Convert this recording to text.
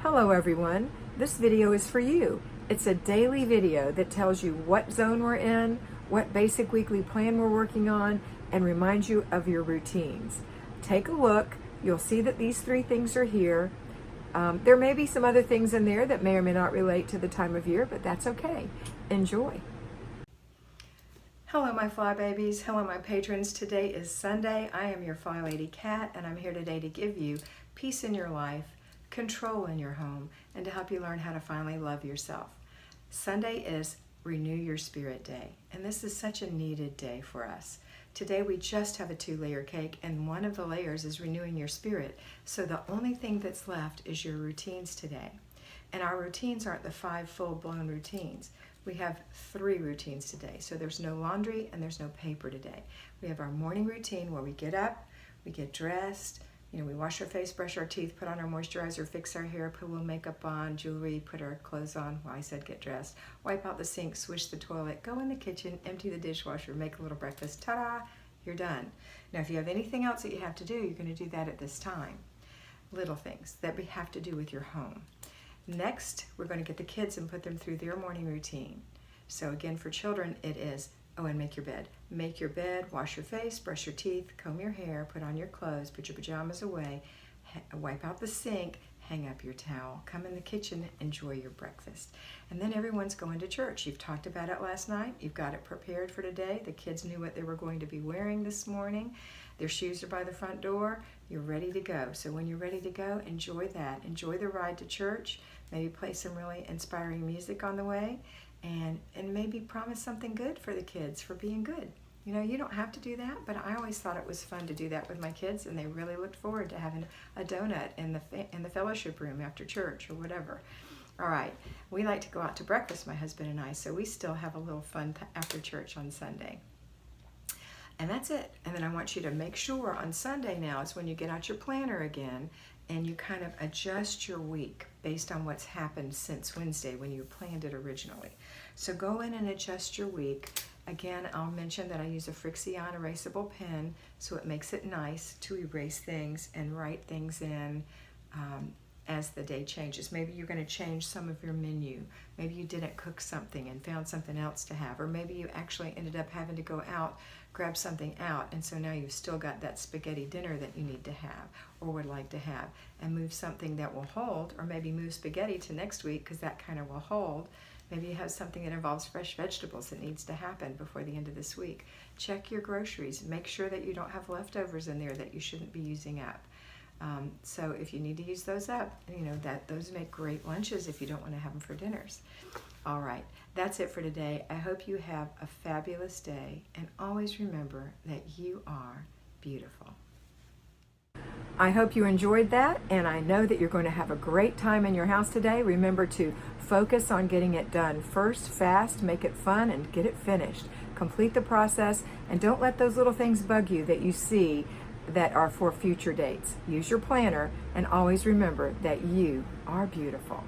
Hello everyone, this video is for you. It's a daily video that tells you what zone we're in, what basic weekly plan we're working on, and reminds you of your routines. Take a look, you'll see that these three things are here. There may be some other things in there that may or may not relate to the time of year, but that's okay. Enjoy. Hello my fly babies, hello my patrons. Today is Sunday. I am your FlyLady Kat, and I'm here today to give you peace in your life, control in your home, and to help you learn how to finally love yourself. Sunday is Renew Your Spirit Day, and this is such a needed day for us. Today we just have a 2-layer cake, and one of the layers is renewing your spirit. So the only thing that's left is your routines today. And our routines aren't the 5 full-blown routines. We have 3 routines today. So there's no laundry and there's no paper today. We have our morning routine where we get up, we get dressed, we wash our face, brush our teeth, put on our moisturizer, fix our hair, put a little makeup on, jewelry, put our clothes on. Well, I said get dressed. Wipe out the sink, swish the toilet, go in the kitchen, empty the dishwasher, make a little breakfast. Ta-da! You're done. Now, if you have anything else that you have to do, you're going to do that at this time. Little things that we have to do with your home. Next, we're going to get the kids and put them through their morning routine. So again, for children, it is, and make your bed. Make your bed, wash your face, brush your teeth, comb your hair, put on your clothes, put your pajamas away, wipe out the sink, hang up your towel, come in the kitchen, enjoy your breakfast. And then everyone's going to church. You've talked about it last night. You've got it prepared for today. The kids knew what they were going to be wearing this morning. Their shoes are by the front door. You're ready to go. So when you're ready to go, enjoy that. Enjoy the ride to church. Maybe play some really inspiring music on the way. And maybe promise something good for the kids for being good. You don't have to do that, but I always thought it was fun to do that with my kids, and they really looked forward to having a donut in the fellowship room after church or whatever. All right, we like to go out to breakfast, my husband and I, so we still have a little fun after church on Sunday. And that's it. And then I want you to make sure on Sunday now is when you get out your planner again and you kind of adjust your week based on what's happened since Wednesday when you planned it originally. So go in and adjust your week. Again, I'll mention that I use a Frixion erasable pen, so it makes it nice to erase things and write things in as the day changes. Maybe you're going to change some of your menu. Maybe you didn't cook something and found something else to have, or maybe you actually ended up having to go out, grab something out, and so now you've still got that spaghetti dinner that you need to have or would like to have, and move something that will hold, or maybe move spaghetti to next week because that kind of will hold. Maybe you have something that involves fresh vegetables that needs to happen before the end of this week. Check your groceries. Make sure that you don't have leftovers in there that you shouldn't be using up. So if you need to use those up, those make great lunches if you don't want to have them for dinners. All right, that's it for today. I hope you have a fabulous day, and always remember that you are beautiful. I hope you enjoyed that, and I know that you're going to have a great time in your house today. Remember to focus on getting it done first, fast, make it fun, and get it finished. Complete the process, and don't let those little things bug you that you see that are for future dates. Use your planner, and always remember that you are beautiful.